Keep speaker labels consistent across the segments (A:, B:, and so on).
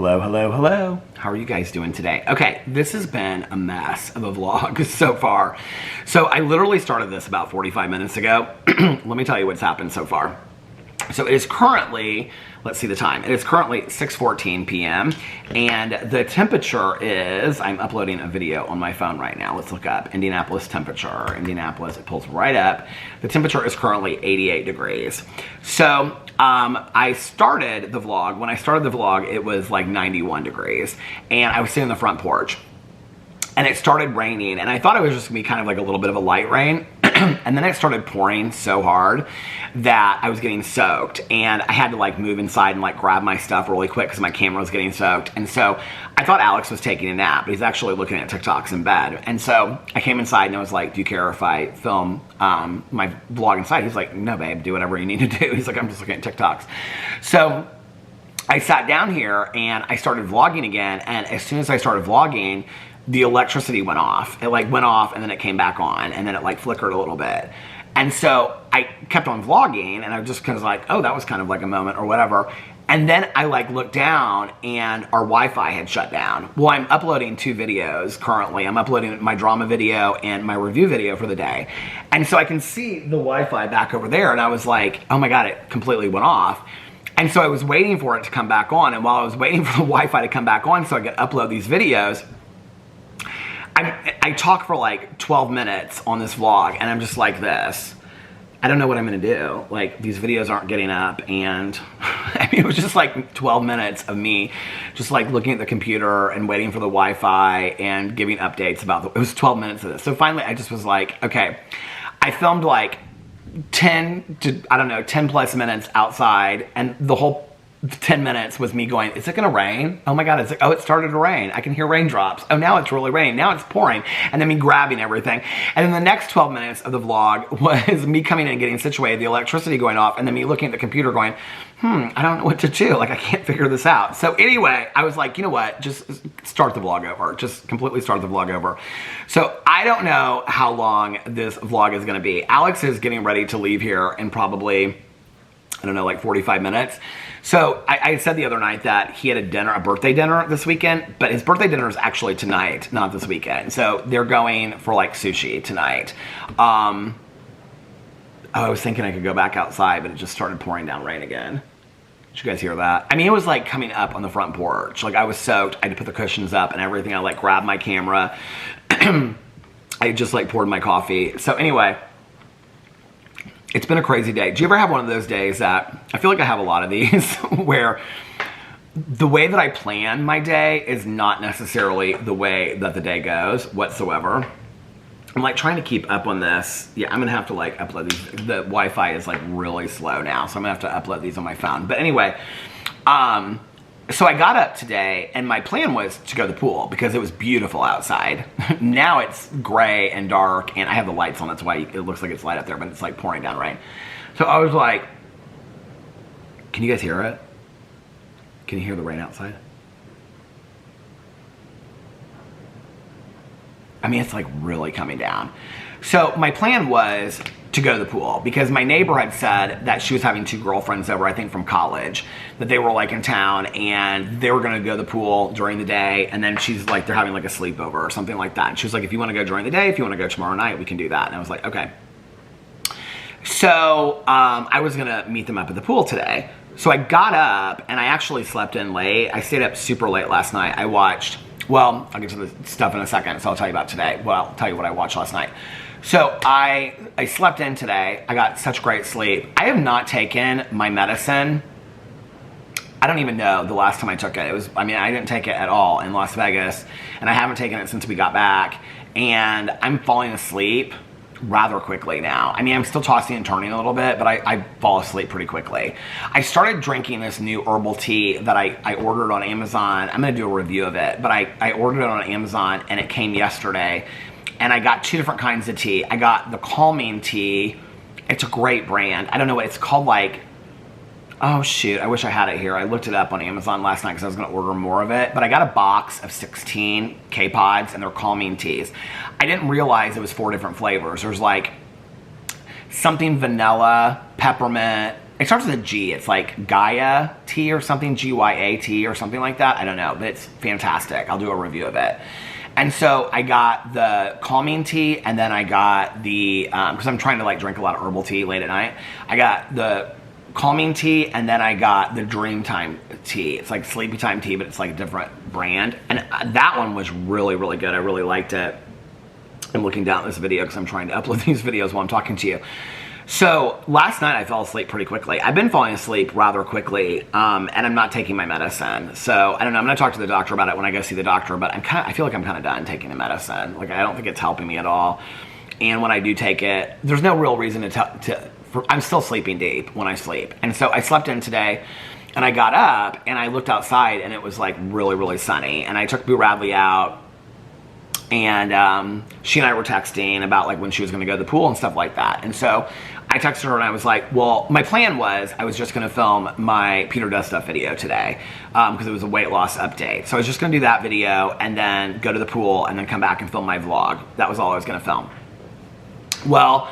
A: Hello, hello, hello. How are you guys doing today? Okay, this has been a mess of a vlog so far. So I literally started this about 45 minutes ago. Let me tell you what's happened so far. So it is currently, let's see the time. It is currently 6:14 p.m. and the temperature is, I'm uploading a video on my phone right now. Let's look up Indianapolis temperature. Indianapolis, it pulls right up. The temperature is currently 88 degrees. So I started the vlog. When I started the vlog, it was like 91 degrees and I was sitting on the front porch and it started raining and I thought it was just gonna be kind of like a little bit of a light rain. And then it started pouring so hard that I was getting soaked and I had to like move inside and like grab my stuff really quick because my camera was getting soaked. And so I thought Alex was taking a nap, but he's actually looking at TikToks in bed. And so I came inside and I was like, do you care if I film my vlog inside? He's like, no babe, do whatever you need to do. He's like, I'm just looking at TikToks. So I sat down here and I started vlogging again. And as soon as I started vlogging, the electricity went off. It like went off and then it came back on and then it like flickered a little bit. And so I kept on vlogging and I was just kind of like, oh, that was kind of like a moment or whatever. And then I like looked down and our Wi-Fi had shut down. Well, I'm uploading 2 videos currently. I'm uploading my drama video and my review video for the day. And so I can see the Wi-Fi back over there and I was like, oh my God, it completely went off. And so I was waiting for it to come back on. And while I was waiting for the Wi-Fi to come back on so I could upload these videos, I talk for like 12 minutes on this vlog and I'm just like this. I don't know what I'm gonna do. Like these videos aren't getting up and I mean, it was just like 12 minutes of me just like looking at the computer and waiting for the Wi-Fi and giving updates about it was 12 minutes of this. So finally I just was like, okay, I filmed like 10 to, I don't know, 10 plus minutes outside and the whole 10 minutes was me going, is it gonna rain? Oh my God, it's like, oh, it started to rain. I can hear raindrops. Oh, now it's really raining. Now it's pouring. And then me grabbing everything. And then the next 12 minutes of the vlog was me coming in and getting situated, the electricity going off, and then me looking at the computer going, I don't know what to do. Like, I can't figure this out. So anyway, I was like, you know what? Just start the vlog over. Just completely start the vlog over. So I don't know how long this vlog is gonna be. Alex is getting ready to leave here in probably, I don't know, like 45 minutes. So I said the other night that he had a dinner, a birthday dinner this weekend, but his birthday dinner is actually tonight, not this weekend. So they're going for like sushi tonight. Oh, I was thinking I could go back outside, but it just started pouring down rain again. Did you guys hear that? I mean, it was like coming up on the front porch. Like I was soaked, I had to put the cushions up and everything. I like grabbed my camera. I just like poured my coffee. So anyway, it's been a crazy day. Do you ever have one of those days that, I feel like I have a lot of these, where the way that I plan my day is not necessarily the way that the day goes whatsoever. I'm like trying to keep up on this. Yeah, I'm gonna have to like upload these. The Wi-Fi is like really slow now, so I'm gonna have to upload these on my phone. But anyway, so I got up today and my plan was to go to the pool because it was beautiful outside. Now it's gray and dark and I have the lights on. That's why it looks like it's light up there, but it's like pouring down rain. So I was like, can you guys hear it? Can you hear the rain outside? I mean, it's like really coming down. So my plan was to go to the pool because my neighbor had said that she was having 2 girlfriends over, I think from college, that they were like in town and they were gonna go to the pool during the day and then she's like, they're having like a sleepover or something like that. And she was like, if you wanna go during the day, if you wanna go tomorrow night, we can do that. And I was like, okay. So I was gonna meet them up at the pool today. So I got up and I actually slept in late. I stayed up super late last night. I watched, well, I'll get to the stuff in a second, so I'll tell you about today. Well, I'll tell you what I watched last night. So I slept in today. I got such great sleep. I have not taken my medicine. I don't even know the last time I took it. It was, I mean, I didn't take it at all in Las Vegas, and I haven't taken it since we got back, and I'm falling asleep rather quickly now. I mean, I'm still tossing and turning a little bit, but I fall asleep pretty quickly. I started drinking this new herbal tea that I ordered on Amazon. I'm gonna do a review of it, but I ordered it on Amazon and it came yesterday. And I got 2 different kinds of tea. I got the calming tea. It's a great brand. I don't know what it's called, like, oh shoot, I wish I had it here. I looked it up on Amazon last night because I was gonna order more of it, but I got a box of 16 K-Pods and they're calming teas. I didn't realize it was 4 different flavors. There's like something vanilla, peppermint, it starts with a G. It's like Gaia tea or something, Gyat or something like that. I don't know, but it's fantastic. I'll do a review of it. And so I got the calming tea, and then I got the, because I'm trying to like drink a lot of herbal tea late at night. I got the calming tea, and then I got the dream time tea. It's like sleepy time tea, but it's like a different brand. And that one was really, really good. I really liked it. I'm looking down at this video because I'm trying to upload these videos while I'm talking to you. So last night I fell asleep pretty quickly. I've been falling asleep rather quickly, and I'm not taking my medicine. So I don't know. I'm going to talk to the doctor about it when I go see the doctor. But I feel like I'm kind of done taking the medicine. Like, I don't think it's helping me at all. And when I do take it, there's no real reason I'm still sleeping deep when I sleep. And so I slept in today, and I got up and I looked outside, and it was like really, really sunny. And I took Boo Radley out. And she and I were texting about like when she was going to go to the pool and stuff like that. And so I texted her and I was like, well, my plan was I was just going to film my Peter Does Stuff video today because it was a weight loss update. So I was just going to do that video and then go to the pool and then come back and film my vlog. That was all I was going to film. Well,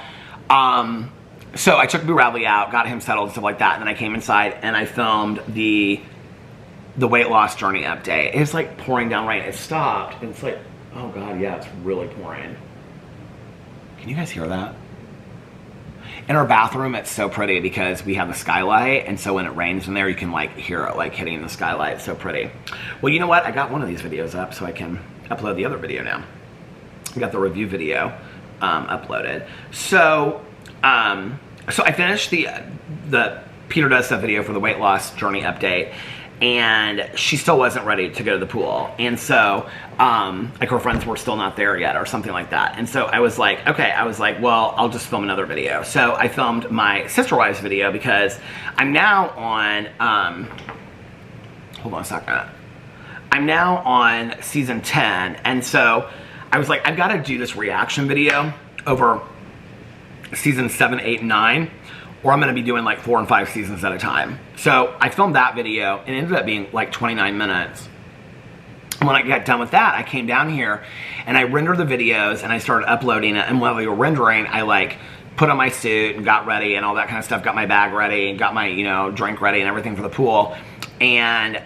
A: so I took Boo Radley out, got him settled and stuff like that. And then I came inside and I filmed the weight loss journey update. It's like pouring down rain. It stopped and it's like, oh God, yeah, it's really pouring. Can you guys hear that? In our bathroom, it's so pretty because we have the skylight, and so when it rains in there, you can like hear it like hitting the skylight. It's so pretty. Well, you know what? I got one of these videos up so I can upload the other video now. I got the review video uploaded. So, so I finished the Peter Does Stuff video for the weight loss journey update, and she still wasn't ready to go to the pool. And so, like her friends were still not there yet or something like that. And so I was like, okay, well, I'll just film another video. So I filmed my Sister Wives video because I'm now on, hold on a second. I'm now on season 10. And so I was like, I've got to do this reaction video over season 7, 8, and 9. Or I'm going to be doing like 4 and 5 seasons at a time. So I filmed that video and it ended up being like 29 minutes. And when I got done with that, I came down here and I rendered the videos and I started uploading it. And while we were rendering, I like put on my suit and got ready and all that kind of stuff. Got my bag ready and got my, you know, drink ready and everything for the pool. And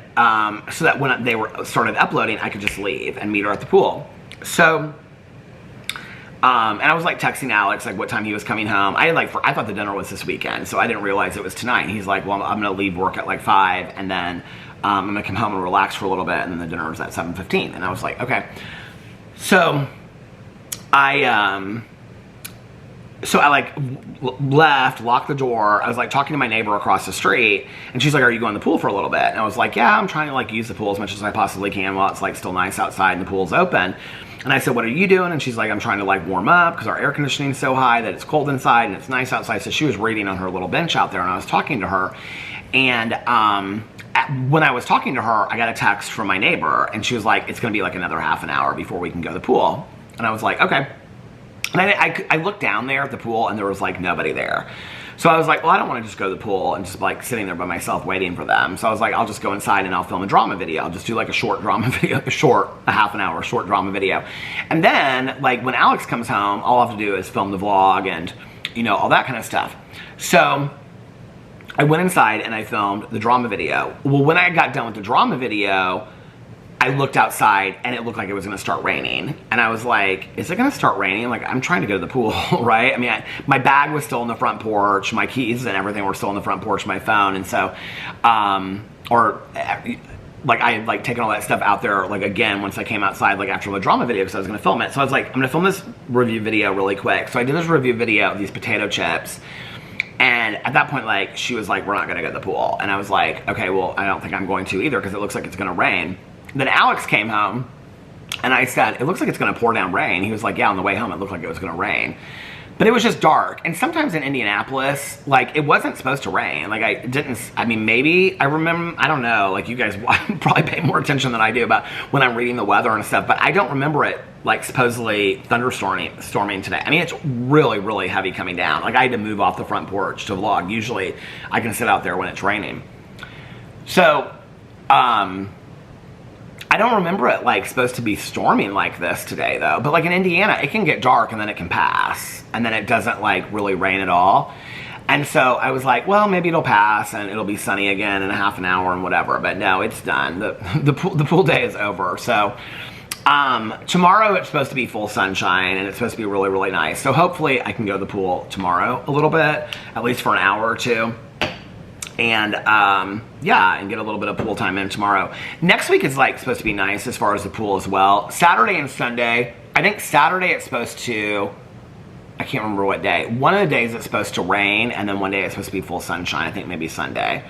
A: so that when they started uploading, I could just leave and meet her at the pool. So and I was like texting Alex like what time he was coming home. I thought the dinner was this weekend, so I didn't realize it was tonight. And he's like, well, I'm gonna leave work at like 5, and then I'm gonna come home and relax for a little bit, and then the dinner was at 7:15. And I was like, okay. So I like left, locked the door. I was like talking to my neighbor across the street, and she's like, are you going to the pool for a little bit? And I was like, yeah, I'm trying to like use the pool as much as I possibly can while it's like still nice outside and the pool's open. And I said, what are you doing? And she's like, I'm trying to like warm up because our air conditioning is so high that it's cold inside and it's nice outside. So she was reading on her little bench out there, and I was talking to her. And when I was talking to her, I got a text from my neighbor, and she was like, it's going to be like another half an hour before we can go to the pool. And I was like, okay. And I looked down there at the pool, and there was like nobody there. So I was like, well, I don't want to just go to the pool and just like sitting there by myself waiting for them. So I was like, I'll just go inside and I'll film a drama video. I'll just do like a short drama video, a half an hour short drama video. And then like when Alex comes home, all I have to do is film the vlog and, you know, all that kind of stuff. So I went inside and I filmed the drama video. Well, when I got done with the drama video, I looked outside and it looked like it was going to start raining. And I was like, is it going to start raining? Like, I'm trying to go to the pool, right? I mean, my bag was still on the front porch. My keys and everything were still on the front porch, my phone. And so, like, I had, like, taken all that stuff out there, like, again, once I came outside, like, after the drama video, because I was going to film it. So I was like, I'm going to film this review video really quick. So I did this review video of these potato chips. And at that point, like, she was like, we're not going to go to the pool. And I was like, okay, well, I don't think I'm going to either because it looks like it's going to rain. Then Alex came home, and I said, it looks like it's going to pour down rain. He was like, yeah, on the way home, it looked like it was going to rain. But it was just dark. And sometimes in Indianapolis, like, it wasn't supposed to rain. Like, I mean, maybe, I remember, I don't know, like, you guys probably pay more attention than I do about when I'm reading the weather and stuff, but I don't remember it, like, supposedly thunderstorming today. I mean, it's really, really heavy coming down. Like, I had to move off the front porch to vlog. Usually, I can sit out there when it's raining. So, I don't remember it, like, supposed to be storming like this today, though. But, like, in Indiana, it can get dark and then it can pass. And then it doesn't, like, really rain at all. And so I was like, well, maybe it'll pass and it'll be sunny again in a half an hour and whatever. But no, it's done. The pool day is over. So tomorrow it's supposed to be full sunshine and it's supposed to be really, really nice. So hopefully I can go to the pool tomorrow a little bit, at least for an hour or two. And yeah, and get a little bit of pool time in tomorrow. Next week is like supposed to be nice as far as the pool as well. Saturday and Sunday, I think Saturday it's supposed to, I can't remember what day. One of the days it's supposed to rain, and then one day it's supposed to be full sunshine. I think maybe Sunday.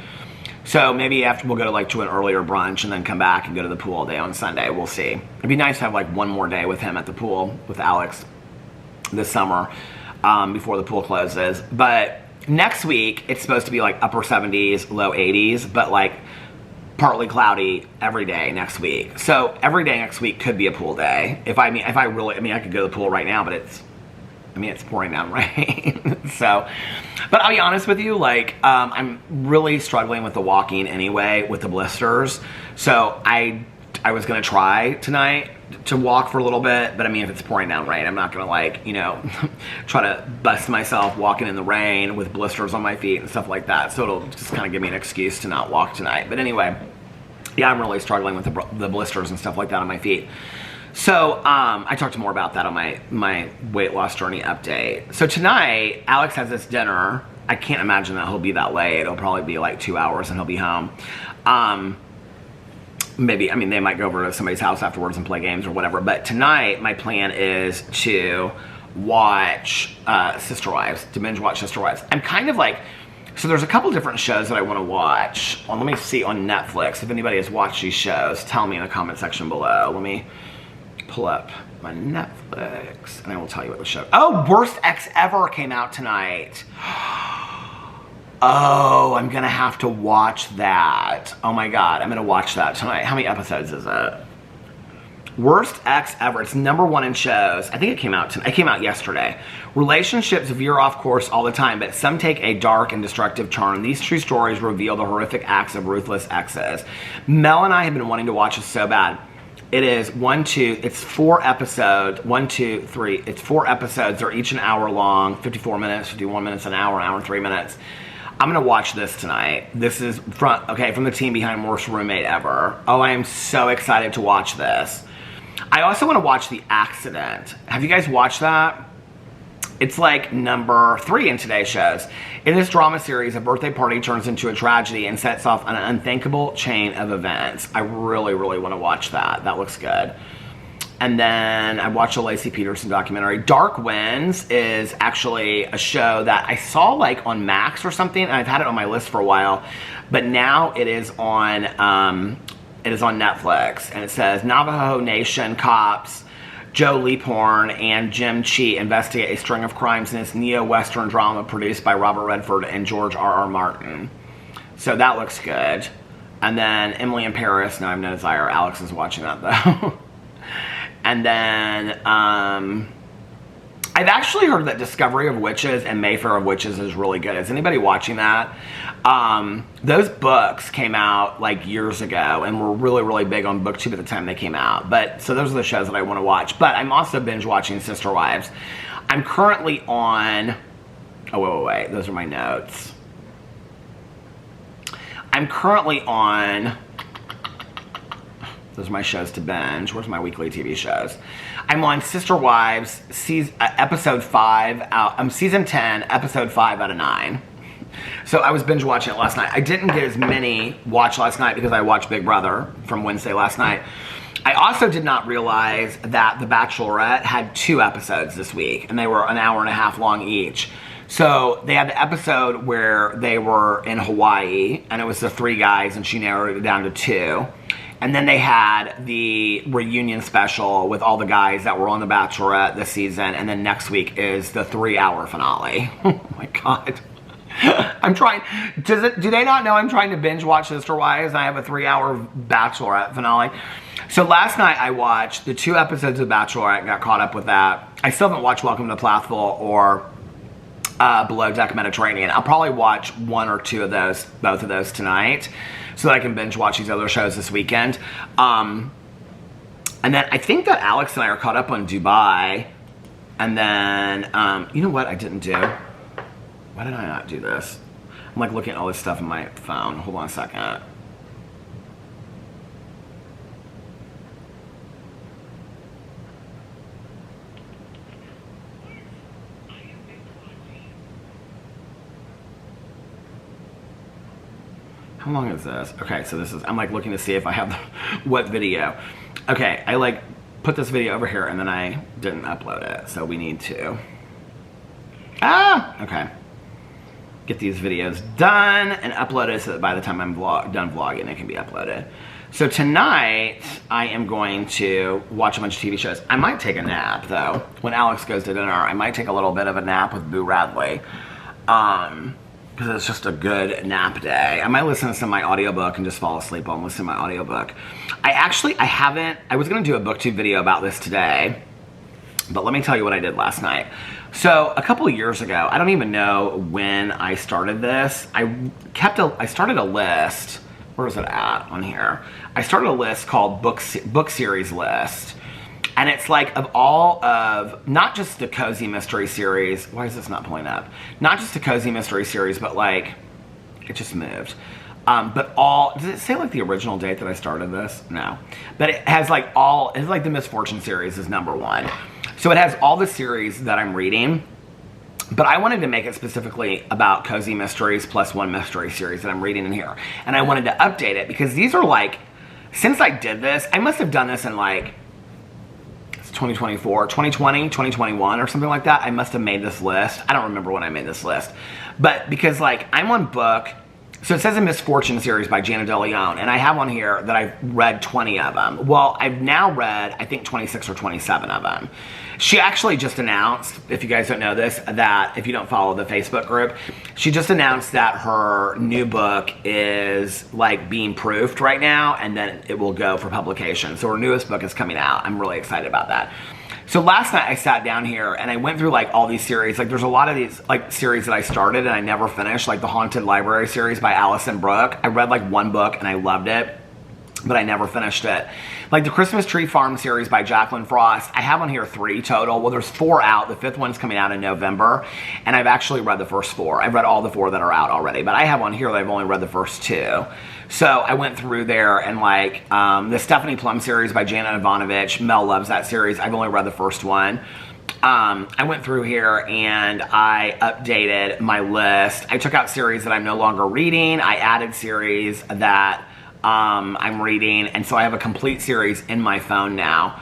A: So maybe after we'll go to like to an earlier brunch and then come back and go to the pool all day on Sunday. We'll see. It'd be nice to have like one more day with him at the pool with Alex this summer before the pool closes. But next week it's supposed to be like upper 70s, low 80s, but like partly cloudy every day next week. So every day next week could be a pool day. I could go to the pool right now, but it's pouring down rain. So, but I'll be honest with you, like, I'm really struggling with the walking anyway, with the blisters. So I was gonna try tonight to walk for a little bit, but I mean, if it's pouring down rain, I'm not gonna like, you know, try to bust myself walking in the rain with blisters on my feet and stuff like that. So it'll just kind of give me an excuse to not walk tonight. But anyway, yeah, I'm really struggling with the blisters and stuff like that on my feet. So I talked more about that on my weight loss journey update. So tonight, Alex has this dinner. I can't imagine that he'll be that late. It'll probably be like 2 hours and he'll be home. Maybe, I mean, they might go over to somebody's house afterwards and play games or whatever. But tonight, my plan is to watch Sister Wives, to binge watch Sister Wives. I'm kind of like, so there's a couple different shows that I want to watch. Well, let me see on Netflix. If anybody has watched these shows, tell me in the comment section below. Let me pull up my Netflix and I will tell you what the show. Oh, Worst Ex Ever came out tonight. Oh, I'm gonna have to watch that. Oh my God, I'm gonna watch that tonight. How many episodes is it? Worst Ex Ever. It's #1 in shows. I think it came out tonight. It came out yesterday. Relationships veer off course all the time, but some take a dark and destructive turn. These true stories reveal the horrific acts of ruthless exes. Mel and I have been wanting to watch this so bad. It is it's 4 episodes, 1, 2, 3. It's 4 episodes. They're each an hour long, 54 minutes, 51 minutes, an hour and 3 minutes. I'm gonna watch this tonight. This is from the team behind Worst Roommate Ever. Oh, I am so excited to watch this. I also wanna watch The Accident. Have you guys watched that? It's like #3 in today's shows. In this drama series, a birthday party turns into a tragedy and sets off an unthinkable chain of events. I really, really want to watch that. That looks good. And then I watched a Lacey Peterson documentary. Dark Winds is actually a show that I saw like on Max or something, and I've had it on my list for a while. But now it is on Netflix, and it says Navajo Nation cops Joe Leaphorn and Jim Chi investigate a string of crimes in this neo-Western drama produced by Robert Redford and George R.R. Martin. So that looks good. And then Emily in Paris. No, I have no desire. Alex is watching that though. And then I've actually heard that Discovery of Witches and Mayfair of Witches is really good. Is anybody watching that? Those books came out like years ago and were really, really big on BookTube at the time they came out. But so those are the shows that I want to watch. But I'm also binge watching Sister Wives. I'm currently on, oh, wait, those are my notes. I'm currently on, those are my shows to binge. Where's my weekly TV shows? I'm on Sister Wives, episode 5 out. Season 10, episode 5 out of 9. So I was binge watching it last night. I didn't get as many watch last night because I watched Big Brother from Wednesday last night. I also did not realize that The Bachelorette had 2 episodes this week, and they were an hour and a half long each. So they had the episode where they were in Hawaii, and it was the 3 guys, and she narrowed it down to 2. And then they had the reunion special with all the guys that were on The Bachelorette this season. And then next week is the 3-hour finale. Oh my God. I'm trying, do they not know I'm trying to binge watch Sister Wives and I have a 3-hour Bachelorette finale? So last night I watched the 2 episodes of Bachelorette and got caught up with that. I still haven't watched Welcome to Plathville or Below Deck Mediterranean. I'll probably watch 1 or 2 of those, both of those tonight, so that I can binge watch these other shows this weekend. And then I think that Alex and I are caught up on Dubai. And then, you know what I didn't do? Why did I not do this? I'm like looking at all this stuff in my phone. Hold on a second. How long is this? Okay, so this is, I'm like looking to see if I have what video. Okay, I like put this video over here and then I didn't upload it. So we need to, okay. Get these videos done and uploaded so that by the time I'm done vlogging, it can be uploaded. So tonight, I am going to watch a bunch of TV shows. I might take a nap though. When Alex goes to dinner, I might take a little bit of a nap with Boo Radley. Because it's just a good nap day. I might listen to some of my audiobook and just fall asleep while I'm listening to my audiobook. I was gonna do a booktube video about this today, but let me tell you what I did last night. So a couple of years ago, I don't even know when I started this. I started a list. Where is it at on here? I started a list called book series list. And it's like of all of, not just the Cozy Mystery series. Why is this not pulling up? Not just the Cozy Mystery series, but like, it just moved. But all, does it say like the original date that I started this? No. But it has like it's like the Misfortune series is #1. So it has all the series that I'm reading. But I wanted to make it specifically about Cozy Mysteries plus one mystery series that I'm reading in here. And I wanted to update it because these are like, since I did this, I must have done this in like, 2024, 2020, 2021 or something like that. I must have made this list. I don't remember when I made this list. But because like I'm on book, so it says a Misfortune series by Jana De Leon, and I have on here that I've read 20 of them. Well, I've now read, I think 26 or 27 of them. She actually just announced, if you guys don't know this, that if you don't follow the Facebook group, she just announced that her new book is like being proofed right now, and then it will go for publication. So her newest book is coming out. I'm really excited about that. So last night I sat down here and I went through like all these series. Like there's a lot of these like series that I started and I never finished, like the Haunted Library series by Alison Brooke. I read like one book and I loved it, but I never finished it. Like the Christmas Tree Farm series by Jacqueline Frost, I have on here 3 total. Well, there's 4 out. The 5th one's coming out in November, and I've actually read the first 4. I've read all the 4 that are out already, but I have on here that I've only read the first 2. So I went through there and like the Stephanie Plum series by Janet Ivanovich. Mel loves that series. I've only read the first one. I went through here and I updated my list. I took out series that I'm no longer reading. I added series that I'm reading, and so I have a complete series in my phone now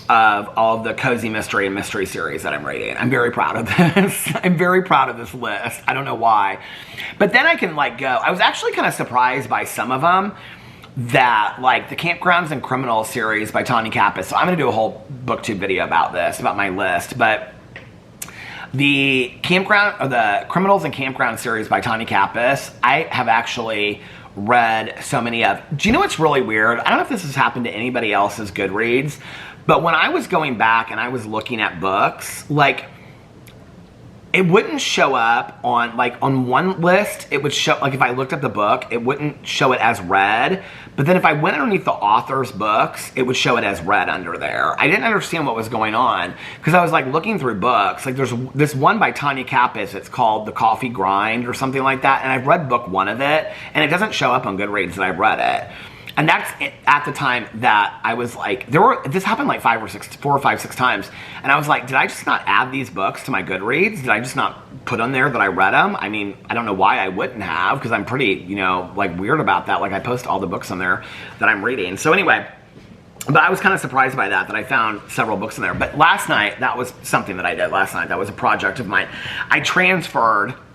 A: of all of the Cozy Mystery and Mystery series that I'm reading. I'm very proud of this. I'm very proud of this list. I don't know why. But then I can like go, I was actually kind of surprised by some of them that like the Campgrounds and Criminals series by Tanya Kappas. So I'm gonna do a whole booktube video about this, about my list, but the Criminals and Campground series by Tanya Kappas, I have actually read so many of. Do you know what's really weird? I don't know if this has happened to anybody else's Goodreads, but when I was going back and I was looking at books, like it wouldn't show up on like on one list. It would show, like if I looked up the book, it wouldn't show it as read. But then if I went underneath the author's books, it would show it as read under there. I didn't understand what was going on because I was like looking through books. Like there's this one by Tanya Kappas. It's called The Coffee Grind or something like that. And I've read book 1 of it, and it doesn't show up on Goodreads that I've read it. And that's at the time that I was like, this happened like 4 or 5, 6 times. And I was like, did I just not add these books to my Goodreads? Did I just not put on there that I read them? I mean, I don't know why I wouldn't have, because I'm pretty, you know, like weird about that. Like I post all the books on there that I'm reading. So anyway, but I was kind of surprised by that I found several books in there. But last night, that was something that I did last night. That was a project of mine.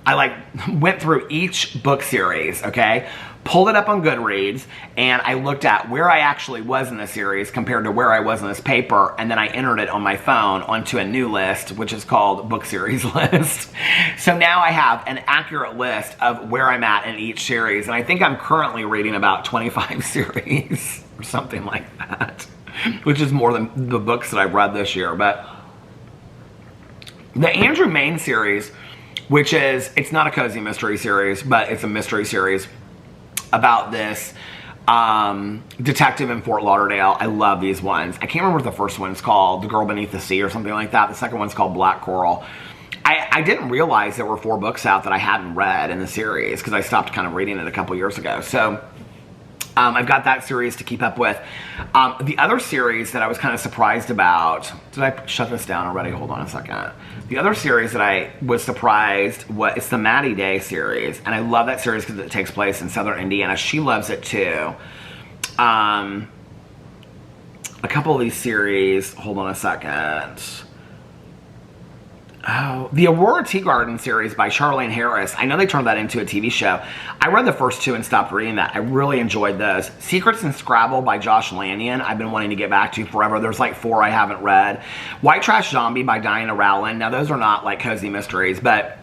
A: I like went through each book series, okay? Pulled it up on Goodreads, and I looked at where I actually was in the series compared to where I was in this paper, and then I entered it on my phone onto a new list, which is called Book Series List. So now I have an accurate list of where I'm at in each series, and I think I'm currently reading about 25 series or something like that, which is more than the books that I've read this year. But the Andrew Mayne series, which is, it's not a Cozy Mystery series, but it's a mystery series about this detective in Fort Lauderdale. I love these ones. I can't remember what the first one's called, The Girl Beneath the Sea or something like that. The second one's called Black Coral. I didn't realize there were 4 books out that I hadn't read in the series because I stopped kind of reading it a couple years ago. So I've got that series to keep up with. The other series that I was kind of surprised about, did I shut this down already? Hold on a second. The other series that I was surprised, it's the Maddie Day series. And I love that series because it takes place in southern Indiana. She loves it too. A couple of these series, hold on a second. Oh, the Aurora Tea Garden series by Charlene Harris. I know they turned that into a TV show. I read the first 2 and stopped reading that. I really enjoyed those. Secrets and Scrabble by Josh Lanyon. I've been wanting to get back to forever. There's like 4 I haven't read. White Trash Zombie by Diana Rowland. Now those are not like cozy mysteries, but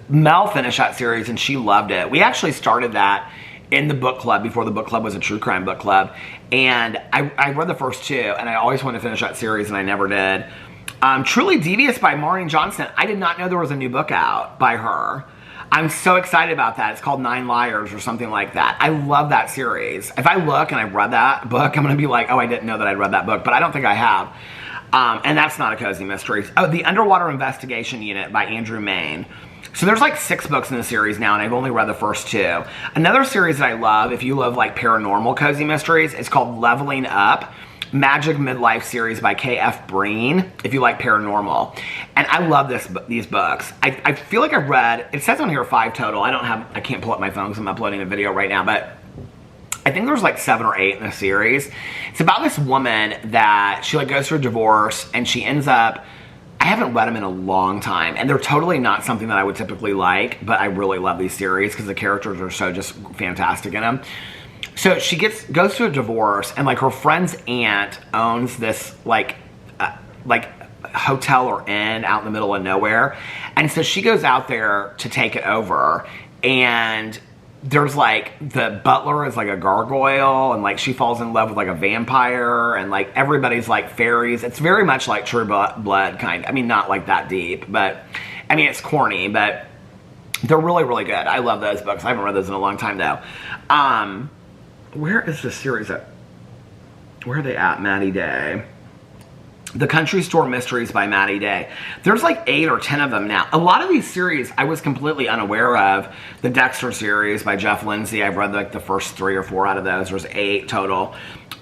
A: Mel finished that series and she loved it. We actually started that in the book club before the book club was a true crime book club. And I read the first 2 and I always wanted to finish that series and I never did. Truly Devious by Maureen Johnson. I did not know there was a new book out by her. I'm so excited about that. It's called 9 Liars or something like that. I love that series. If I look and I've read that book, I'm going to be like, oh, I didn't know that I'd read that book, but I don't think I have. And that's not a cozy mystery. Oh, The Underwater Investigation Unit by Andrew Main. So there's like 6 books in the series now, and I've only read the first 2. Another series that I love, if you love like paranormal cozy mysteries, it's called Leveling Up. Magic Midlife series by K.F. Breen, if you like paranormal. And I love these books. I feel like I've read, it says on here 5 total. I can't pull up my phone because I'm uploading a video right now, but I think there's like 7 or 8 in the series. It's about this woman that she like goes through a divorce and she ends up, I haven't read them in a long time, and they're totally not something that I would typically like, but I really love these series because the characters are so just fantastic in them. So she goes through a divorce, and like her friend's aunt owns this like hotel or inn out in the middle of nowhere, and so she goes out there to take it over, and there's like the butler is like a gargoyle, and like she falls in love with like a vampire, and like everybody's like fairies. It's very much like True Blood kind. I mean, not like that deep, but I mean it's corny, but they're really, really good. I love those books. I haven't read those in a long time though. Where is this series at? Where are they at? Maddie Day. The Country Store Mysteries by Maddie Day. There's like 8 or 10 of them now. A lot of these series I was completely unaware of. The Dexter series by Jeff Lindsay. I've read like the first 3 or 4 out of those. There's 8 total.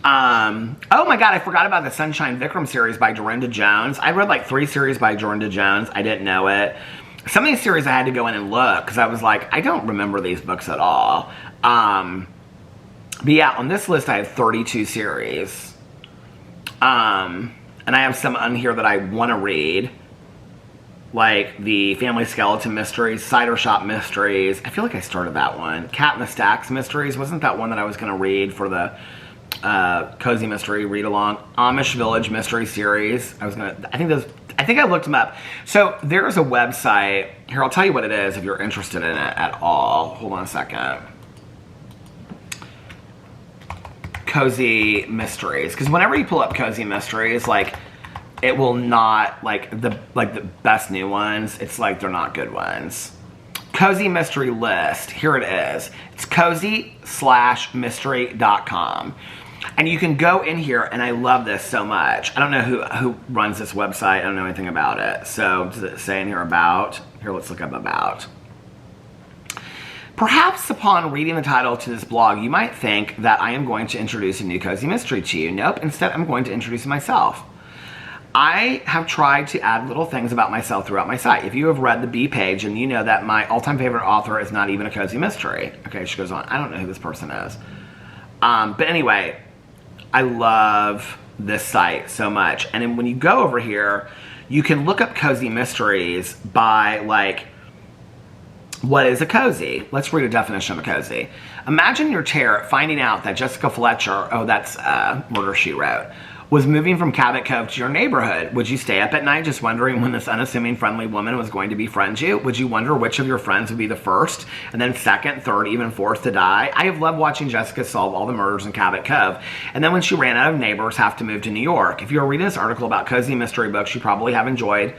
A: Oh my god, I forgot about the Sunshine Vikram series by Dorinda Jones. I read like 3 series by Dorinda Jones. I didn't know it. Some of these series I had to go in and look because I was like, I don't remember these books at all. But yeah, on this list I have 32 series. And I have some on here that I want to read. Like the Family Skeleton Mysteries, Cider Shop Mysteries. I feel like I started that one. Cat in the Stacks Mysteries. Wasn't that one that I was going to read for the Cozy Mystery Read Along? Amish Village Mystery Series. I think I looked them up. So there is a website. Here, I'll tell you what it is if you're interested in it at all. Hold on a second. Cozy Mysteries, because whenever you pull up Cozy Mysteries, like it will not like the best new ones. It's like they're not good ones. Cozy Mystery List. Here it is. It's cozy/mystery.com, and you can go in here. And I love this so much. I don't know who runs this website. I don't know anything about it. So does it say in here about? Here, let's look up about. Perhaps upon reading the title to this blog, you might think that I am going to introduce a new cozy mystery to you. Nope, instead I'm going to introduce myself. I have tried to add little things about myself throughout my site. If you have read the B page, and you know that my all-time favorite author is not even a cozy mystery. Okay, she goes on. I don't know who this person is. But anyway, I love this site so much. And then when you go over here, you can look up cozy mysteries by like, what is a cozy? Let's read a definition of a cozy. Imagine your terror at finding out that Jessica Fletcher, oh that's Murder, She Wrote, was moving from Cabot Cove to your neighborhood. Would you stay up at night just wondering when this unassuming friendly woman was going to befriend you? Would you wonder which of your friends would be the first, and then second, third, even fourth to die? I have loved watching Jessica solve all the murders in Cabot Cove, and then when she ran out of neighbors, have to move to New York. If you are reading this article about cozy mystery books, you probably have enjoyed.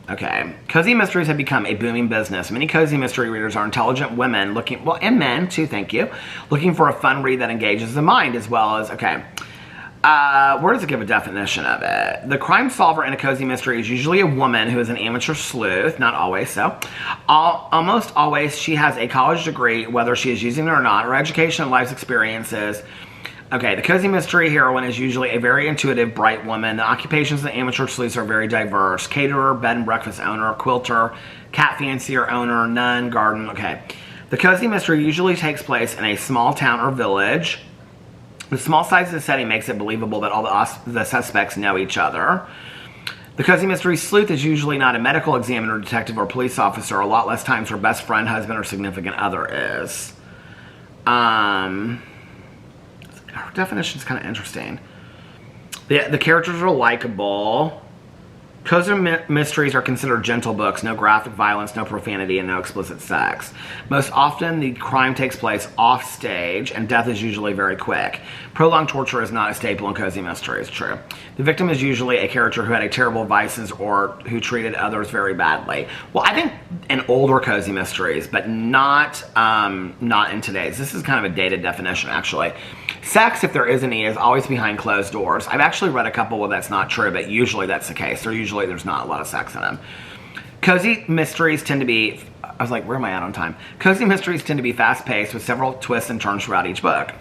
A: Okay. Cozy mysteries have become a booming business. Many cozy mystery readers are intelligent women looking, well, and men too, thank you, looking for a fun read that engages the mind as well as, okay. Where does it give a definition of it? The crime solver in a cozy mystery is usually a woman who is an amateur sleuth, not always so. Almost always she has a college degree, whether she is using it or not. Her education and life's experiences. Okay, the cozy mystery heroine is usually a very intuitive, bright woman. The occupations of the amateur sleuths are very diverse. Caterer, bed and breakfast owner, quilter, cat fancier owner, nun, garden. Okay. The cozy mystery usually takes place in a small town or village. The small size of the setting makes it believable that all the suspects know each other. The cozy mystery sleuth is usually not a medical examiner, detective, or police officer. A lot less times her best friend, husband, or significant other is. Her definition is kind of interesting. The characters are likable. Cozy mysteries are considered gentle books. No graphic violence, no profanity, and no explicit sex. Most often, the crime takes place off stage, and death is usually very quick. Prolonged torture is not a staple in cozy mysteries. True. The victim is usually a character who had a terrible vices or who treated others very badly. Well, I think in older cozy mysteries, but not in today's. This is kind of a dated definition, actually. Sex, if there is any, is always behind closed doors. I've actually read a couple where that's not true, but usually that's the case. There's not a lot of sex in them. Cozy mysteries tend to be, I was like, where am I at on time? Cozy mysteries tend to be fast-paced with several twists and turns throughout each book.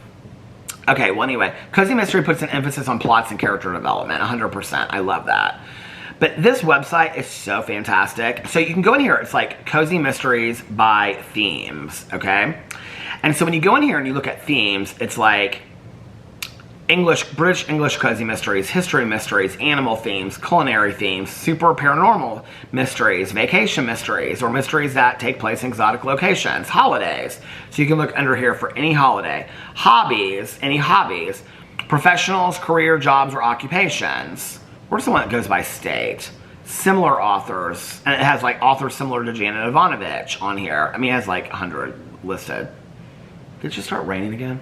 A: Okay, well anyway, cozy mystery puts an emphasis on plots and character development, 100%. I love that. But this website is so fantastic. So you can go in here, it's like cozy mysteries by themes, okay? And so when you go in here and you look at themes, it's like British English cozy mysteries, history mysteries, animal themes, culinary themes, super paranormal mysteries, vacation mysteries, or mysteries that take place in exotic locations, holidays. So you can look under here for any holiday. Hobbies, any hobbies, professionals, career, jobs, or occupations. Where's the one that goes by state? Similar authors, and it has like authors similar to Janet Ivanovich on here. I mean, it has like 100 listed. Did it just start raining again?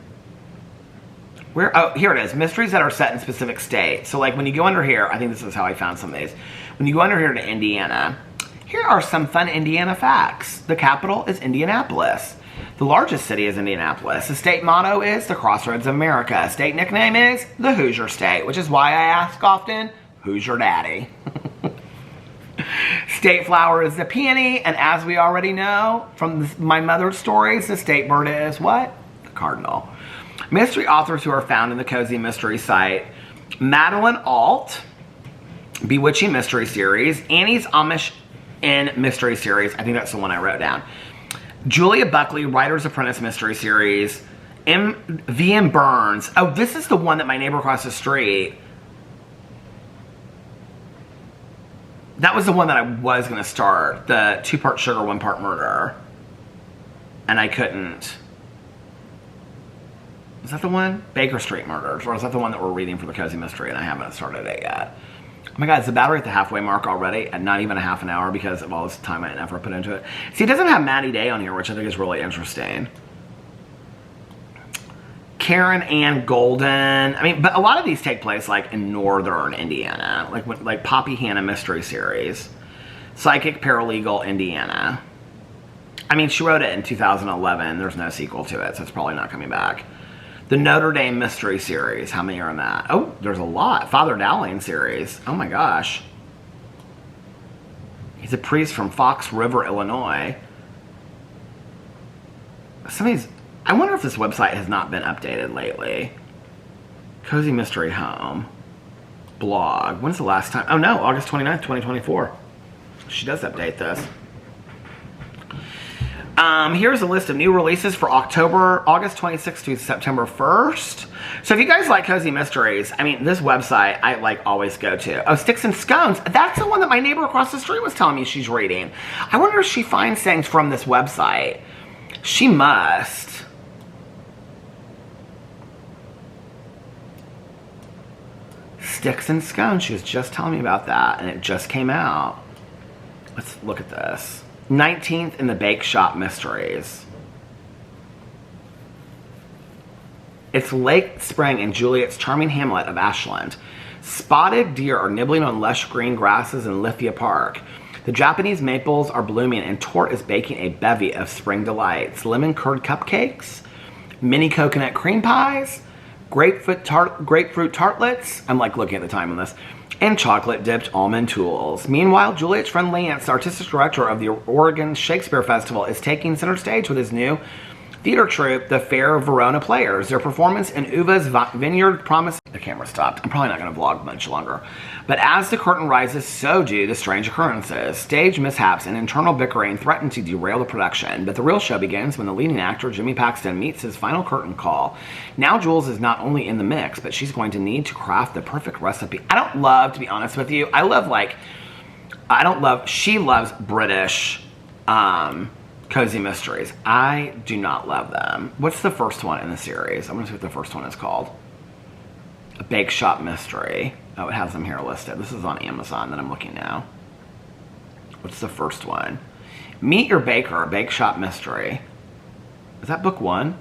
A: Where? Oh, here it is. Mysteries that are set in specific states. So like when you go under here, I think this is how I found some of these. When you go under here to Indiana, here are some fun Indiana facts. The capital is Indianapolis. The largest city is Indianapolis. The state motto is the Crossroads of America. State nickname is the Hoosier State, which is why I ask often, who's your daddy? State flower is the peony, and as we already know from my mother's stories, the state bird is what? The cardinal. Mystery authors who are found in the Cozy Mystery site: Madeline Alt, Bewitching Mystery Series, Annie's Amish Inn Mystery Series, I think that's the one I wrote down, Julia Buckley, Writer's Apprentice Mystery Series, V.M. Burns. Oh, this is the one that my neighbor across the street, that was the one that I was going to start, the 2-part sugar, 1-part murder, and I couldn't. Is that the one? Baker Street Murders. Or is that the one that we're reading for the Cozy Mystery and I haven't started it yet? Oh my god, is the battery at the halfway mark already? At not even a half an hour because of all this time and effort put into it. See, it doesn't have Maddie Day on here, which I think is really interesting. Karen Ann Golden. I mean, but a lot of these take place like in northern Indiana. Like Poppy Hannah Mystery Series. Psychic Paralegal Indiana. I mean, she wrote it in 2011. There's no sequel to it, so it's probably not coming back. The Notre Dame Mystery Series. How many are in that? Oh, there's a lot. Father Dowling series. Oh my gosh. He's a priest from Fox River, Illinois. I wonder if this website has not been updated lately. Cozy Mystery Home. Blog. When's the last time? Oh no, August 29th, 2024. She does update this. Here's a list of new releases for August 26th to September 1st. So if you guys like cozy mysteries, I mean, this website I like always go to. Oh, Sticks and Scones. That's the one that my neighbor across the street was telling me she's reading. I wonder if she finds things from this website. She must. Sticks and Scones. She was just telling me about that, and it just came out. Let's look at this. 19th in the Bake Shop Mysteries. It's Lake Spring in Juliet's charming hamlet of Ashland. Spotted deer are nibbling on lush green grasses in Lithia Park. The Japanese maples are blooming and Tort is baking a bevy of spring delights. Lemon curd cupcakes, mini coconut cream pies, grapefruit tartlets. I'm like looking at the time on this. And chocolate dipped almond tools. Meanwhile, Juliet's friend Lance, the artistic director of the Oregon Shakespeare Festival, is taking center stage with his new theater troupe, the Fair Verona Players. Their performance in Uva's Vineyard promises... The camera stopped. I'm probably not going to vlog much longer. But as the curtain rises, so do the strange occurrences. Stage mishaps and internal bickering threaten to derail the production. But the real show begins when the leading actor, Jimmy Paxton, meets his final curtain call. Now Jules is not only in the mix, but she's going to need to craft the perfect recipe. I don't love, to be honest with you, she loves British, cozy mysteries. I do not love them. What's the first one in the series? I'm going to see what the first one is called. A Bake Shop Mystery. Oh, it has them here listed. This is on Amazon that I'm looking now. What's the first one? Meet Your Baker, a Bake Shop Mystery. Is that book 1?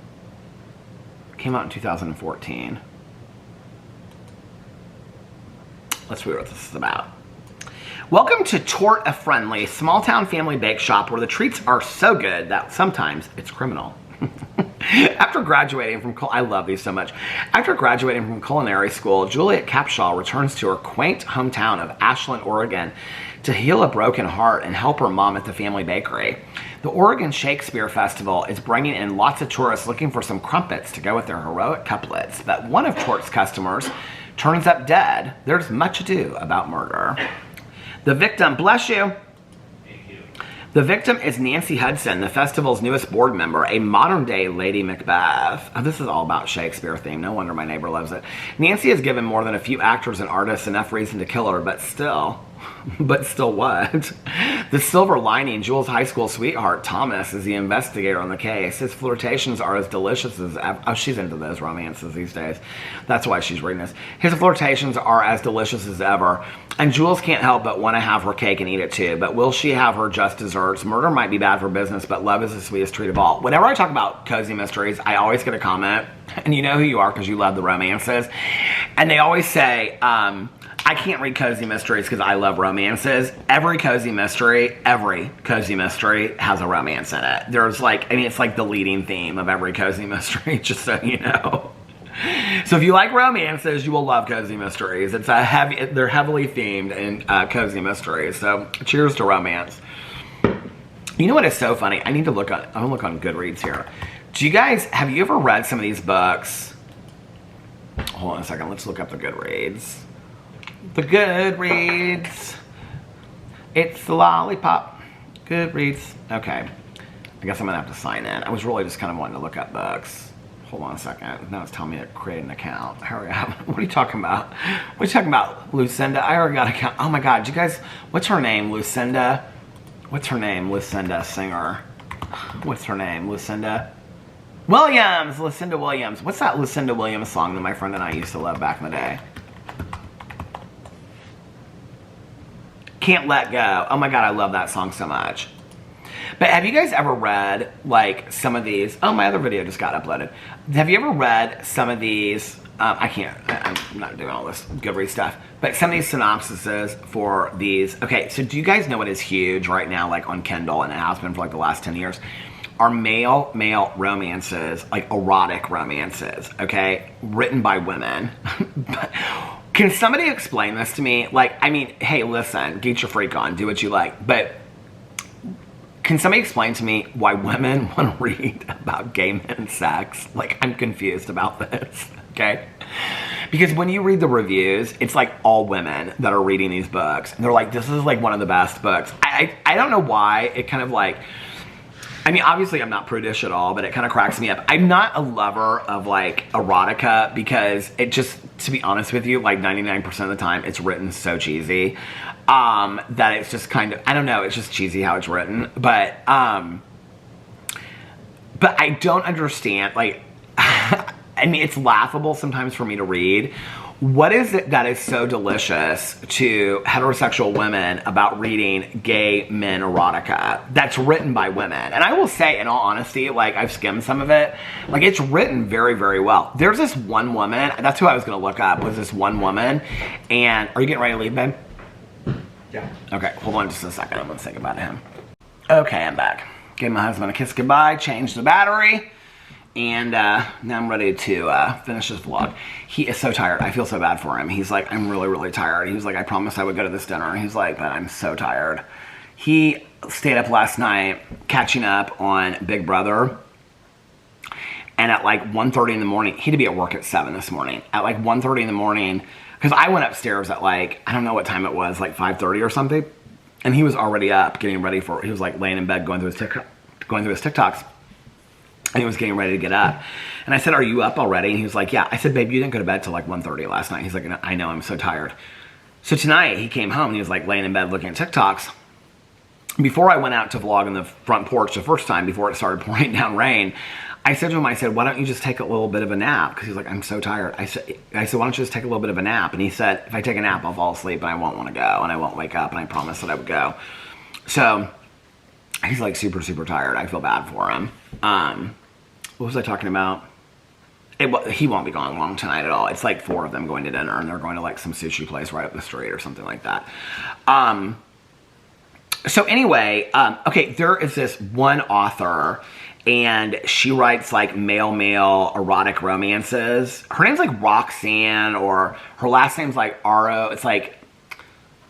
A: It came out in 2014. Let's read what this is about. Welcome to Tort, a friendly, small-town family bake shop where the treats are so good that sometimes it's criminal. After graduating from... I love these so much. After graduating from culinary school, Juliet Capshaw returns to her quaint hometown of Ashland, Oregon to heal a broken heart and help her mom at the family bakery. The Oregon Shakespeare Festival is bringing in lots of tourists looking for some crumpets to go with their heroic couplets, but one of Tort's customers turns up dead. There's much ado about murder. The victim, bless you.
B: Thank you.
A: The victim is Nancy Hudson, the festival's newest board member, a modern-day Lady Macbeth. Oh, this is all about Shakespeare theme. No wonder my neighbor loves it. Nancy has given more than a few actors and artists enough reason to kill her, but still what? The silver lining, Jules' high school sweetheart, Thomas, is the investigator on the case. His flirtations are as delicious as ever. Oh, she's into those romances these days. That's why she's reading this. His flirtations are as delicious as ever. And Jules can't help but want to have her cake and eat it too. But will she have her just desserts? Murder might be bad for business, but love is the sweetest treat of all. Whenever I talk about cozy mysteries, I always get a comment. And you know who you are because you love the romances. And they always say, I can't read cozy mysteries because I love romances. Every cozy mystery has a romance in it. There's like, I mean, it's like the leading theme of every cozy mystery, just so you know. So if you like romances, you will love cozy mysteries. They're heavily themed in cozy mysteries. So cheers to romance. You know what is so funny? I'm gonna look on Goodreads here. Have you ever read some of these books? Hold on a second, let's look up the Goodreads. The Goodreads. It's the lollipop. Goodreads. Okay. I guess I'm gonna have to sign in. I was really just kind of wanting to look up books. Hold on a second. Now it's telling me to create an account. Hurry up. What are you talking about? What are you talking about? Lucinda? I already got an account. Oh my God. You guys, what's her name? Lucinda? What's her name? Lucinda, singer. What's her name? Lucinda Williams. Lucinda Williams. What's that Lucinda Williams song that my friend and I used to love back in the day? Can't Let Go. Oh my God, I love that song so much. But have you guys ever read, like, some of these? Oh, my other video just got uploaded. Have you ever read some of these? I'm not doing all this Goodreads stuff. But some of these synopsises for these. Okay, so do you guys know what is huge right now, like, on Kindle, and it has been for, like, the last 10 years? Are male romances, like, erotic romances, okay? Written by women. Can somebody explain this to me? Like, I mean, hey, listen, get your freak on, do what you like. But can somebody explain to me why women want to read about gay men's sex? Like, I'm confused about this, okay? Because when you read the reviews, it's like all women that are reading these books. And they're like, this is like one of the best books. I don't know why. It kind of like... I mean, obviously I'm not prudish at all, but it kind of cracks me up. I'm not a lover of, like, erotica because it just, to be honest with you, like 99% of the time it's written so cheesy that it's just kind of, I don't know, it's just cheesy how it's written. But I don't understand, like, I mean, it's laughable sometimes for me to read. What is it that is so delicious to heterosexual women about reading gay men erotica that's written by women? And I will say, in all honesty, like, I've skimmed some of it. Like, it's written very, very well. There's this one woman, that's who I was going to look up, was this one woman. And, are you getting ready to leave, babe?
B: Yeah.
A: Okay, hold on just a second. I'm going to say goodbye to him. Okay, I'm back. Gave my husband a kiss goodbye, changed the battery. And now I'm ready to finish this vlog. He is so tired. I feel so bad for him. He's like, I'm really, really tired. He was like, I promised I would go to this dinner. He's like, but I'm so tired. He stayed up last night catching up on Big Brother. And at like 1:30 in the morning, he had to be at work at 7 this morning. At like 1:30 in the morning, because I went upstairs at like, I don't know what time it was, like 5:30 or something. And he was already up getting ready for, he was like laying in bed going through his TikToks. And he was getting ready to get up. And I said, are you up already? And he was like, yeah. I said, babe, you didn't go to bed till like 1:30 last night. He's like, I know, I'm so tired. So tonight he came home and he was like laying in bed looking at TikToks. Before I went out to vlog on the front porch the first time, before it started pouring down rain, I said to him, I said, why don't you just take a little bit of a nap? Because he's like, I'm so tired. I said, why don't you just take a little bit of a nap? And he said, if I take a nap, I'll fall asleep and I won't want to go and I won't wake up. And I promised that I would go. So he's like super, super tired. I feel bad for him. What was I talking about? He won't be gone long tonight at all. It's like 4 of them going to dinner and they're going to like some sushi place right up the street or something like that. So anyway, okay, there is this one author and she writes like male erotic romances. Her name's like Roxanne or her last name's like Aro. It's like,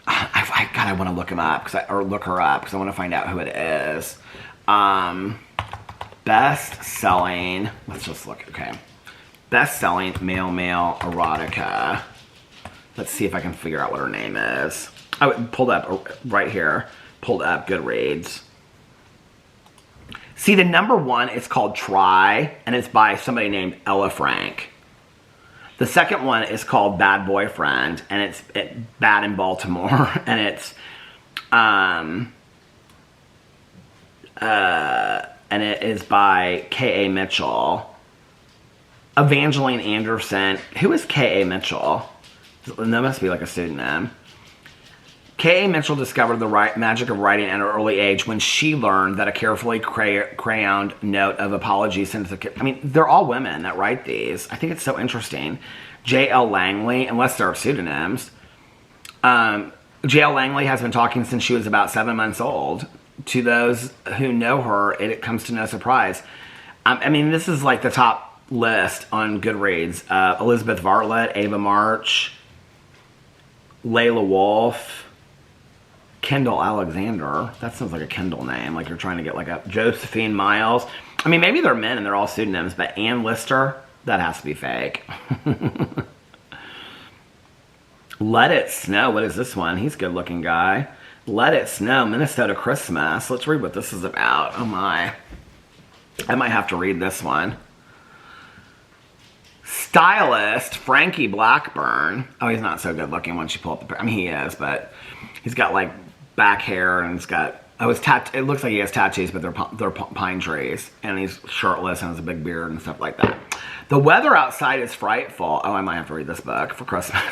A: God, I want to look him up or look her up because I want to find out who it is. Best-selling, let's just look, okay. Best-selling male erotica. Let's see if I can figure out what her name is. Oh, pulled up right here. Pulled up Goodreads. See, the number 1 is called Try, and it's by somebody named Ella Frank. The second one is called Bad Boyfriend, and it's Bad in Baltimore, and it's, and it is by K.A. Mitchell. Evangeline Anderson. Who is K.A. Mitchell? That must be like a pseudonym. K.A. Mitchell discovered the magic of writing at an early age when she learned that a carefully crayoned note of apology sent to the... I mean, they're all women that write these. I think it's so interesting. J.L. Langley, unless they're pseudonyms. J.L. Langley has been talking since she was about 7 months old. To those who know her, it comes to no surprise. I mean, this is like the top list on Goodreads. Elizabeth Bartlett, Ava March, Layla Wolf, Kendall Alexander. That sounds like a Kendall name, like you're trying to get like a Josephine Miles. I mean, maybe they're men and they're all pseudonyms, but Ann Lister, that has to be fake. Let It Snow. What is this one? He's a good looking guy. Let It Snow, Minnesota Christmas. Let's read what this is about. Oh my. I might have to read this one. Stylist Frankie Blackburn. Oh, he's not so good looking once you pull up the... I mean, he is, but he's got like back hair and he's got... Oh, it looks like he has tattoos, but they're pine trees. And he's shirtless and has a big beard and stuff like that. The weather outside is frightful. Oh, I might have to read this book for Christmas.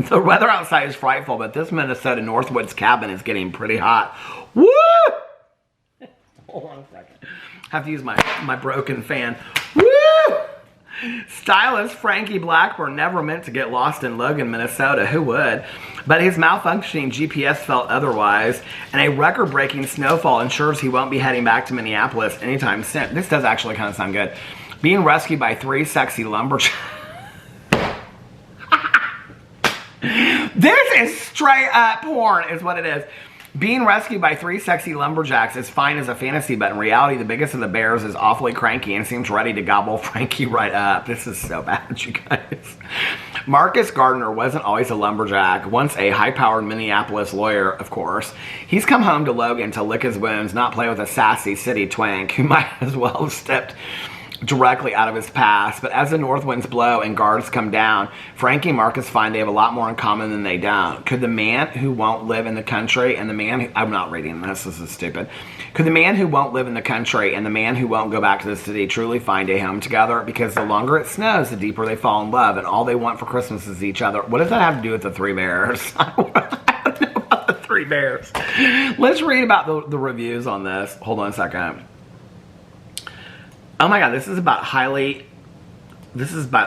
A: The weather outside is frightful, but this Minnesota Northwoods cabin is getting pretty hot. Woo! Hold on a second. I have to use my broken fan. Woo! Stylist Frankie Blackburn never meant to get lost in Logan, Minnesota. Who would? But his malfunctioning GPS felt otherwise, and a record-breaking snowfall ensures he won't be heading back to Minneapolis anytime soon. This does actually kind of sound good. Being rescued by 3 sexy lumberjacks. This is straight up porn, is what it is. Being rescued by 3 sexy lumberjacks is fine as a fantasy, but in reality, the biggest of the bears is awfully cranky and seems ready to gobble Frankie right up. This is so bad, you guys. Marcus Gardner wasn't always a lumberjack, once a high-powered Minneapolis lawyer, of course. He's come home to Logan to lick his wounds, not play with a sassy city twink who might as well have stepped directly out of his past. But as the north winds blow and guards come down, Frankie and Marcus find they have a lot more in common than they don't. Could the man who won't live in the country and the man who... I'm not reading this is stupid. Could the man who won't live in the country and the man who won't go back to the city truly find a home together? Because the longer it snows, the deeper they fall in love, and all they want for Christmas is each other. What does that have to do with the 3 bears? I don't know about the 3 bears. Let's read about the reviews on this. Hold on a second. Oh my God, this is about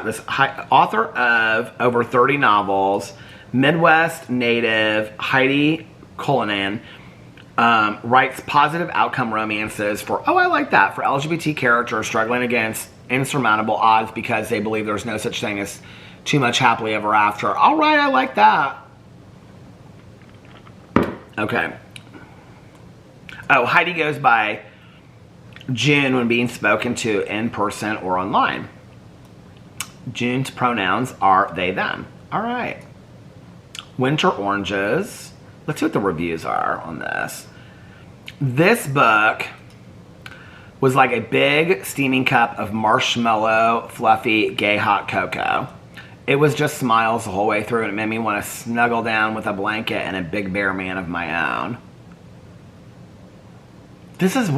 A: this author of over 30 novels, Midwest native Heidi Cullinan, writes positive outcome romances for, oh, I like that, for LGBT characters struggling against insurmountable odds because they believe there's no such thing as too much happily ever after. All right, I like that. Okay. Oh, Heidi goes by June when being spoken to in person or online. June's pronouns are they, them. All right. Winter oranges. Let's see what the reviews are on this. This book was like a big steaming cup of marshmallow, fluffy, gay hot cocoa. It was just smiles the whole way through, and it made me want to snuggle down with a blanket and a big bear man of my own. This is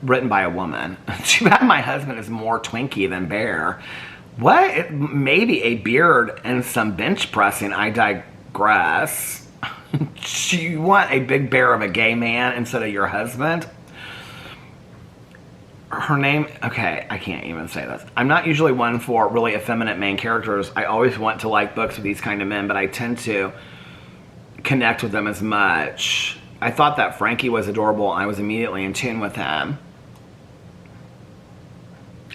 A: written by a woman. Too bad my husband is more Twinkie than bear. What? Maybe a beard and some bench pressing. I digress. You want a big bear of a gay man instead of your husband? Her name, okay, I can't even say this. I'm not usually one for really effeminate main characters. I always want to like books with these kind of men, but I tend to connect with them as much. I thought that Frankie was adorable, and I was immediately in tune with him.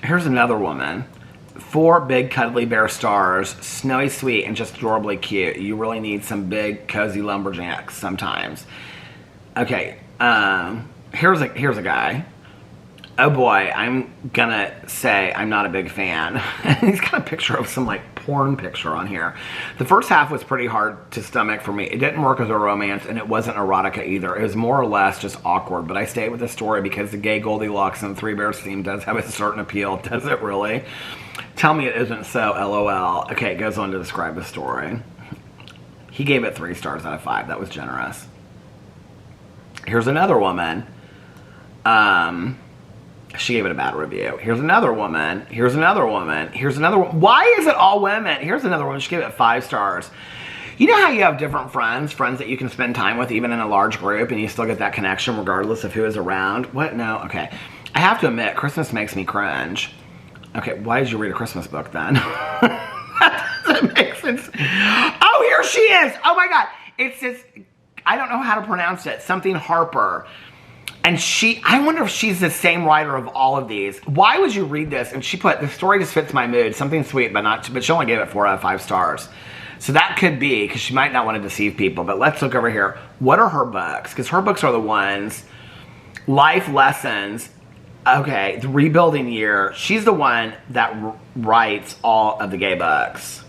A: Here's another woman. 4 big cuddly bear stars, snowy sweet and just adorably cute. You really need some big cozy lumberjacks sometimes. Okay, here's a guy. Oh boy, I'm gonna say I'm not a big fan. He's got a picture of some like porn picture on here. The first half was pretty hard to stomach for me. It didn't work as a romance, and it wasn't erotica either. It was more or less just awkward, but I stayed with the story because the gay Goldilocks and Three Bears theme does have a certain appeal. Does it really? Tell me it isn't so, LOL. Okay, it goes on to describe the story. He gave it 3 stars out of 5. That was generous. Here's another woman. She gave it a bad review. Here's another woman. Here's another woman. Here's another one. Why is it all women? Here's another woman. She gave it 5 stars. You know how you have different friends that you can spend time with even in a large group, and you still get that connection regardless of who is around? What? No? Okay. I have to admit, Christmas makes me cringe. Okay, why did you read a Christmas book then? That doesn't make sense. Oh, here she is. Oh my God. It's this, I don't know how to pronounce it. Something Harper. And I wonder if she's the same writer of all of these. Why would you read this? And she put, the story just fits my mood. Something sweet, but she only gave it 4 out of 5 stars. So that could be, because she might not want to deceive people. But let's look over here. What are her books? Because her books are the ones. Life Lessons. Okay, The Rebuilding Year. She's the one that writes all of the gay books.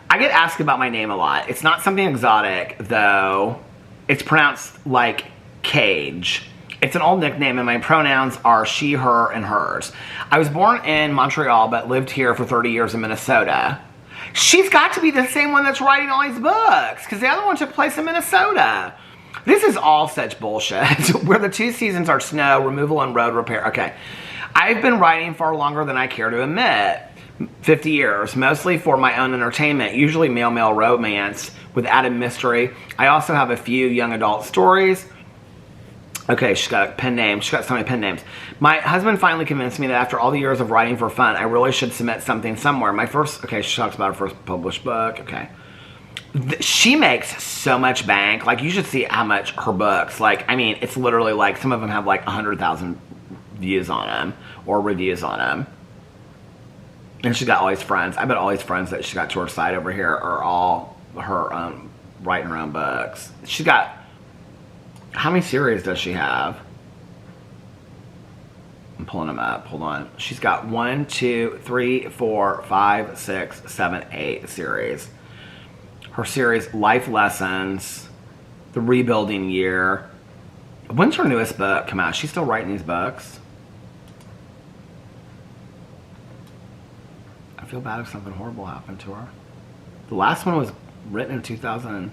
A: I get asked about my name a lot. It's not something exotic, though. It's pronounced like Cage. It's an old nickname, and my pronouns are she, her, and hers. I was born in Montreal, but lived here for 30 years in Minnesota. She's got to be the same one that's writing all these books, because the other one took place in Minnesota. This is all such bullshit. Where the 2 seasons are snow, removal, and road repair. Okay. I've been writing far longer than I care to admit. 50 years, mostly for my own entertainment, usually male-male romance with added mystery. I also have a few young adult stories. Okay, she's got a pen name. She's got so many pen names. My husband finally convinced me that after all the years of writing for fun, I really should submit something somewhere. Okay, she talks about her first published book. Okay. She makes so much bank. Like, you should see how much her books, like, I mean, it's literally like, some of them have like 100,000 views on them or reviews on them. And she's got all these friends. I bet all these friends that she got to her side over here are all her writing her own books. She's got, how many series does she have? I'm pulling them up. Hold on. She's got 1, 2, 3, 4, 5, 6, 7, 8 series. Her series, Life Lessons, The Rebuilding Year. When's her newest book come out? She's still writing these books? I feel bad if something horrible happened to her. The last one was written in 2000.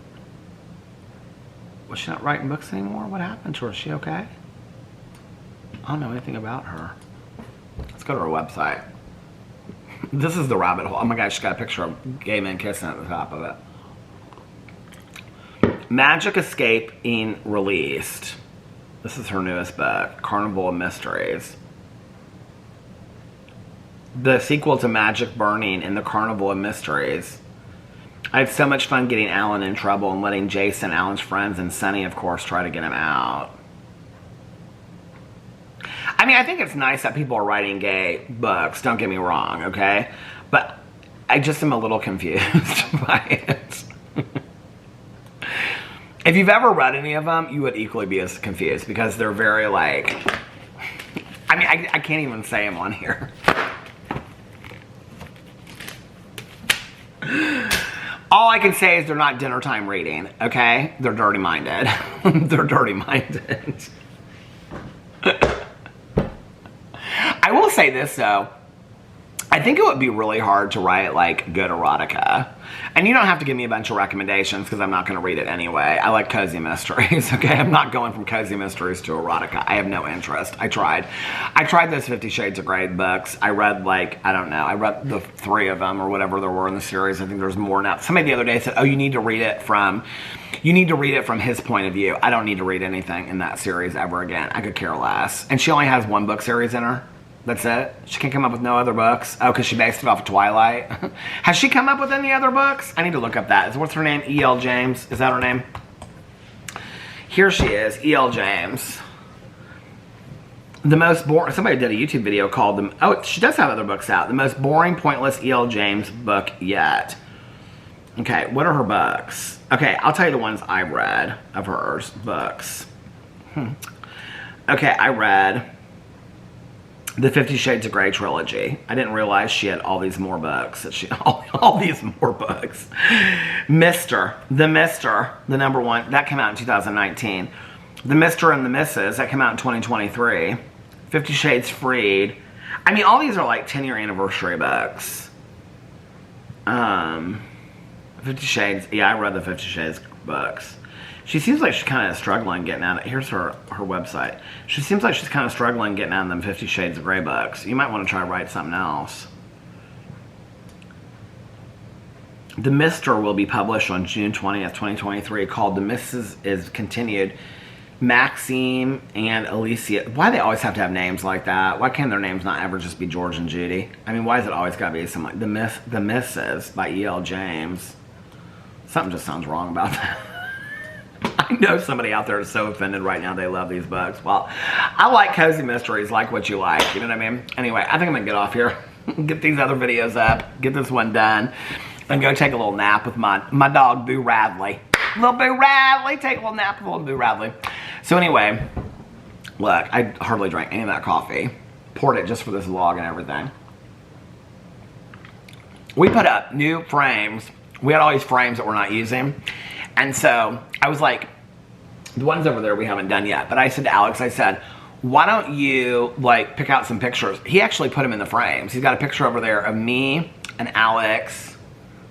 A: Was she not writing books anymore? What happened to her? Is she okay? I don't know anything about her. Let's go to her website. This is the rabbit hole. Oh my God, she's got a picture of gay men kissing at the top of it. Magic Escaping Released. This is her newest book, Carnival of Mysteries. The sequel to Magic Burning in the Carnival of Mysteries. I had so much fun getting Alan in trouble and letting Jason, Alan's friends, and Sunny, of course, try to get him out. I mean, I think it's nice that people are writing gay books, don't get me wrong, okay? But I just am a little confused by it. If you've ever read any of them, you would equally be as confused because they're very like, I mean, I can't even say them on here. All I can say is they're not dinner time reading, okay? They're dirty-minded. They're dirty-minded. I will say this, though. I think it would be really hard to write, like, good erotica. And you don't have to give me a bunch of recommendations because I'm not going to read it anyway. I like cozy mysteries, okay? I'm not going from cozy mysteries to erotica. I have no interest. I tried those 50 Shades of Grey books. I read, like, I don't know. I read the 3 of them or whatever there were in the series. I think there's more now. Somebody the other day said, oh, you need to read it from his point of view. I don't need to read anything in that series ever again. I could care less. And she only has 1 book series in her. That's it? She can't come up with no other books? Oh, because she based it off of Twilight? Has she come up with any other books? I need to look up that. What's her name? E.L. James? Is that her name? Here she is, E.L. James. The most boring... Somebody did a YouTube video called them... Oh, she does have other books out. The most boring, pointless E.L. James book yet. Okay, what are her books? Okay, I'll tell you the ones I read of hers books. Okay, I read... The 50 Shades of Grey trilogy. I didn't realize she had all these more books. All these more books. The Mister, the number 1, that came out in 2019. The Mr. and the Mrs., that came out in 2023. 50 Shades Freed. I mean, all these are like 10-year anniversary books. 50 Shades, yeah, I read the 50 Shades books. She seems like she's kind of struggling getting out of... Here's her website. She seems like she's kind of struggling getting out of them 50 Shades of Grey books. You might want to try to write something else. The Mister will be published on June 20th, 2023, called The Mrs. is Continued. Maxime and Alicia. Why do they always have to have names like that? Why can't their names not ever just be George and Judy? I mean, why is it always got to be something like The Mrs. by E.L. James? Something just sounds wrong about that. I know somebody out there is so offended right now they love these books. Well, I like cozy mysteries, like what you like, you know what I mean? Anyway, I think I'm gonna get off here, get these other videos up, get this one done, and go take a little nap with my dog, Boo Radley. Little Boo Radley, take a little nap with little Boo Radley. So anyway, look, I hardly drank any of that coffee. Poured it just for this vlog and everything. We put up new frames. We had all these frames that we're not using. And so I was like, the ones over there we haven't done yet. But I said to Alex, I said, why don't you like pick out some pictures? He actually put them in the frames. He's got a picture over there of me and Alex,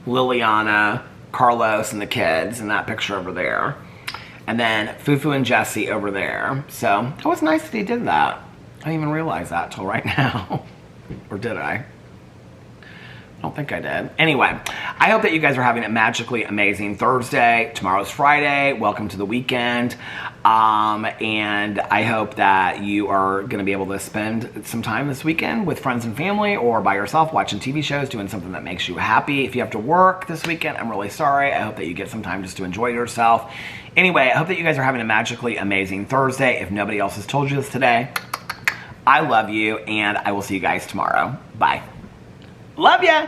A: Liliana, Carlos, and the kids in that picture over there. And then Fufu and Jesse over there. So it was nice that he did that. I didn't even realize that till right now. Or did I? I don't think I did. Anyway, I hope that you guys are having a magically amazing Thursday. Tomorrow's Friday. Welcome to the weekend. And I hope that you are going to be able to spend some time this weekend with friends and family or by yourself watching TV shows, doing something that makes you happy. If you have to work this weekend, I'm really sorry. I hope that you get some time just to enjoy yourself. Anyway, I hope that you guys are having a magically amazing Thursday. If nobody else has told you this today, I love you, and I will see you guys tomorrow. Bye. Love ya!